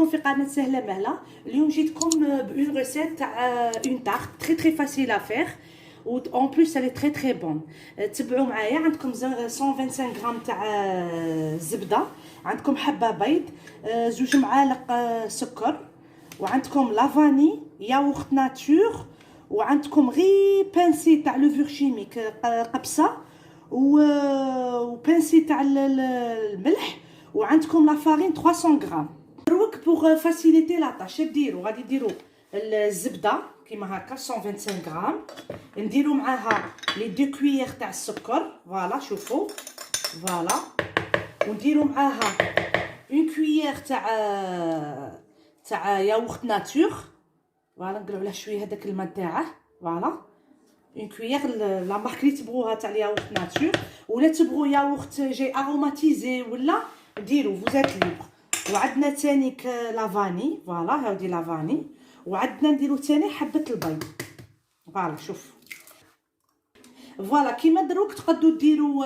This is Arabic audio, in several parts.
بكم في قناه سهله مهله. اليوم جيتكم بون ريسيت تاع اون تارت تري تري فاسيل ا فير و اون بليس الي تري تري بون. تبعوا معايا. عندكم 125 غرام تاع زبده، عندكم حبه بيض، زوج معالق سكر، وعندكم لافاني، ياغورت ناتور، وعندكم غير بانسي تاع لوفور شيميك قبصه، و بانسي تاع الملح، وعندكم لا فارين 300 غرام. دروك بوغ فاسيليتي لا طاش ديروا غادي ديروا الزبده كيما هكا 125 غرام، نديروا معاها لي دو كويير تاع السكر، فوالا شوفوا فوالا، ونديروا معاها اون كويير تاع ياغورت ناتور، فوالا نقلعوا عليه شويه هذاك الماء تاعه، فوالا اون كويير لا مارك اللي تبغوها تاع الياغورت ناتور، ولا تبغوا ياغورت جاي اروماتيزي ولا ديروا فوزات ليبر. وعندنا تانيك لافاني، فوالا هاودي لافاني، وعندنا نديرو تاني حبه البيض، فوالا شوف فوالا كيما دروك تقدروا ديروا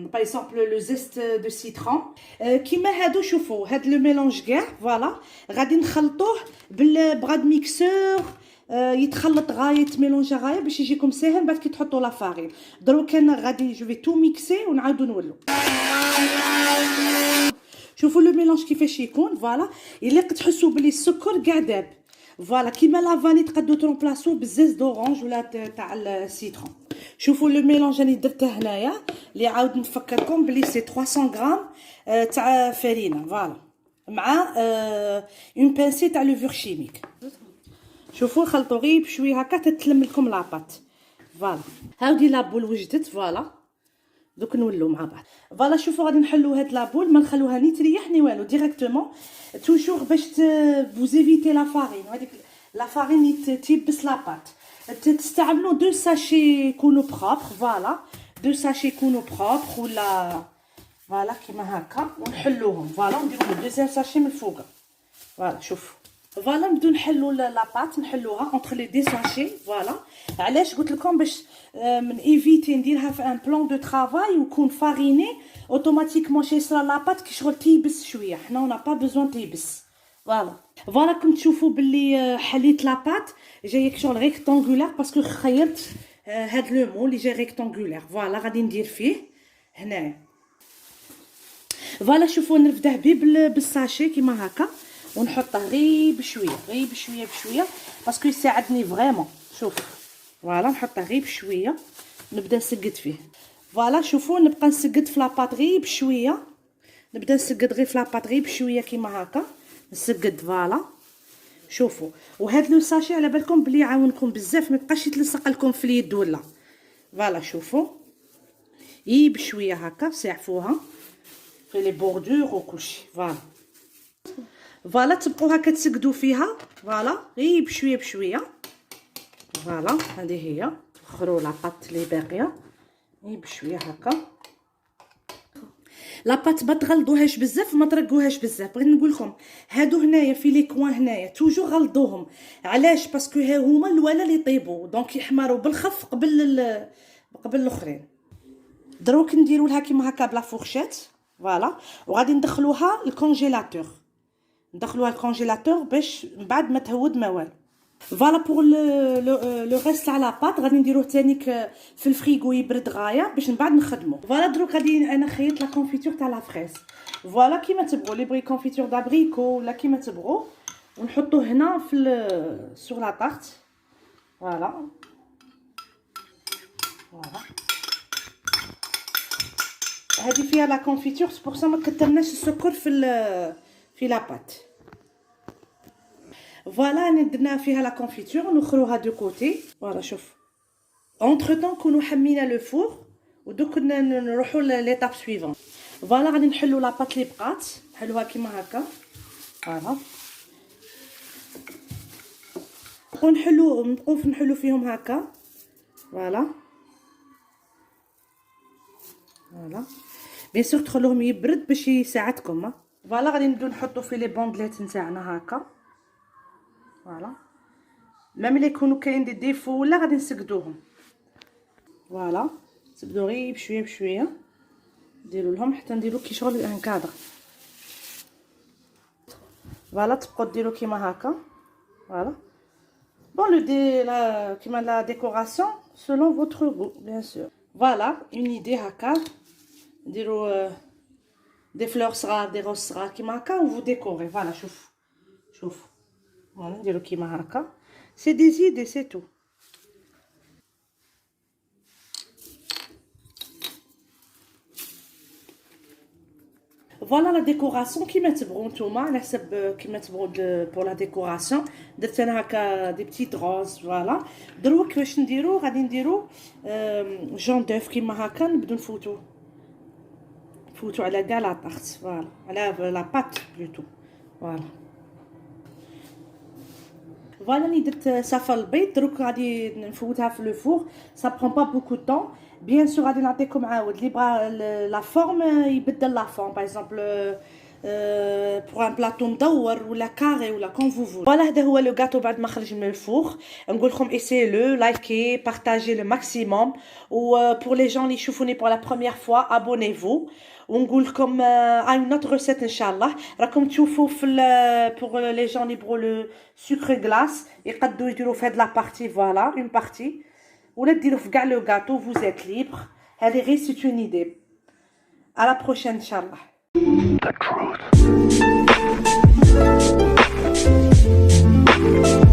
باغ اكزومبل لو زيست دو سيترون كيما هادو. شوفوا هاد لو ميلونج كاع فوالا غادي نخلطوه بالبغاد ميكسور، يتخلط غايه ميلونجا غايه باش يجيكم ساهل. بعد كي تحطوا لا فارين دروك انا غادي جو في تو ميكسي ونعاودو نولو. شوفوا لو ميلونج كيفاش يكون، فوالا يليق تحسوا بلي السكر كاع داب، فوالا كيما لافاني تقدروا ترومبلاسو بالزيز دورانج ولا تاع السيترون. شوفوا لو ميلونج راني درته هنايا اللي عاود نفكركم بلي سي 300 غرام تاع فرينه، فوالا مع اون بانسي تاع لوفور شيميك. شوفوا خلطوا غير بشويه هكا تتلم لكم لاباط، فوالا هاودي لابول وجدت، فوالا دوك نولو مع بعض. فوالا شوفوا غادي نحلو هاد لابول، ما نخلوها ني تريح ني والو، ديريكتومون توجور باش فوز ايفيتي لا فارين، هذيك لا فارين تيبس لاباط. تستعملوا دو ساشي يكونوا بروبر، فوالا دو ساشي يكونوا بروبر ولا فوالا كيما هكا، ونحلوهم فوالا ونديروا دوزيام ساشي من الفوق، فوالا شوفوا فوالا نبداو نحلو لاباط نحلوها اونتر لي دي ساشي. فوالا علاش قلت لكم باش من ايفيتي نديرها في ان بلان دو طرافاي ويكون فاريني اوتوماتيكمون شي يصرى لاباط كي شغل تيبس شويه، حنا اون با بوزوان تيبس. فوالا كنت تشوفوا باللي حليت لاباط جايه شغل ريكتانغولار باسكو خيرت هاد لو مول اللي جاي ريكتانغولار. فوالا غادي ندير فيه هنايا، فوالا شوفوا نرفده بيه بالساشي كيما هكا، ونحطه غير بشويه غير بشويه بشويه باسكو يساعدني فريمون. شوف فوالا نحطه غير بشويه نبدا نسقد فيه. فوالا شوفوا نبقى نسقد في لاباط غير بشويه، نبدا نسقد غير في لاباط غير بشويه كيما هكا نسقد. فوالا شوفوا وهاد لو ساشي على بالكم بلي يعاونكم بزاف، ما يبقاش يتلصق لكم في اليد ولا. فوالا شوفوا غير بشويه هكا ساعفوها في لي بوردور وكلشي. فوالا تبقوا هكا تسقدوا فيها، فوالا غير بشويه بشويه. فوالا هذه هي اخروا لاباط لي باقيه غير بشويه هكا. لاباط ما تغلضوهاش بزاف ما ترقوهاش بزاف. بغيت نقول لكم هادو هنايا في لي كوان هنايا توجور غلضوهم، علاش؟ باسكو ها هما الولا اللي يطيبوا دونك يحمروا بالخف قبل الاخرين. دروك نديروا لها كيما هكا بلا فورشيت، فوالا وغادي ندخلوها الكونجيلاتور، ندخلوها الكونجيلاتور باش من بعد ما تهود ما والو. فوالا بوغ لو ريست تاع لاباط غادي نديروه تانيك في الفريغو يبرد غايه باش من بعد نخدمو. فوالا دروك غادي انا خيط لا كونفيتور تاع لا فريز، فوالا كيما تبغوا لي بغي كونفيتور دابريكو ولا كيما تبغوا، ونحطوه هنا في سور لا طارت. فوالا هذه فيها لا كونفيتور بور سا ما كترناش السكر في لاباط. فوالا درنا فيها لا كونفيتور ونخروها دو كوتي. فوالا شوف اونتر طون كونوا حمينا لو فور ودوك نروحوا ليطاب سويفون. فوالا غادي نحلوا لاباط لي بقات نحلوها كيما هكا، فوالا ونقوف نحلو فيهم هكا. فوالا بيان سور تخلوهم يبرد باش يساعدكم. فوالا غادي نبداو نحطو في لي بوندليت نتاعنا هكا. فوالا ميم اللي يكونوا كاين دي ديفو ولا غادي نسقدوهم. فوالا تبدو غير بشويه بشويه نديروا لهم حتى نديروا كي شغل ان كادر. فوالا تبقاو ديروا كيما هكا فوالا bon كيما لا ديكوراسيون selon votre goût bien sûr voilà une idée هكا نديروا des fleurs صغار des roses صغار كيما هكا و vous décorez voilà شوف فوالا نديروا كيما هكا c'est des idées c'est tout فوالا لا ديكوراسيون كيما تبغوا نتوما على حسب كيما تبغوا بور لا ديكوراسيون درت انا هكا دي بتيت روز فوالا دروك كيفاش نديرو غادي نديرو جون دوف كيما هكا نبدو نفوتو على كاع لا طارت فوالا على لا بات بلوتو فوالا ني درت صفا البيض دروك غادي نفوتها في لو فور سا برون با بوكو طون بيان سور غادي نعطيكم عاود لي بغا لا فورم يبدل لا فورم باغ اكزومبل بور ان بلاطو مدور ولا كاري ولا كون فو فول فوالا هذا هو لو غاتو بعد ما خرج من الفور نقول لكم ايسي لو لايكي بارطاجي لو ماكسيموم و بور لي جون اللي يشوفوني بور لا بروميير فوا ابونيفو ونقول لكم اي نوت ريسيت ان شاء الله راكم تشوفوا في بور لي جون اللي يبغوا لو سكر غلاس يقدروا يديروا في هاد لا بارتي فوالا اون بارتي ولا ديروا في كاع لو غاتو vous êtes libre هذه غير سي اون ايدي à la prochaine ان شاء الله The truth.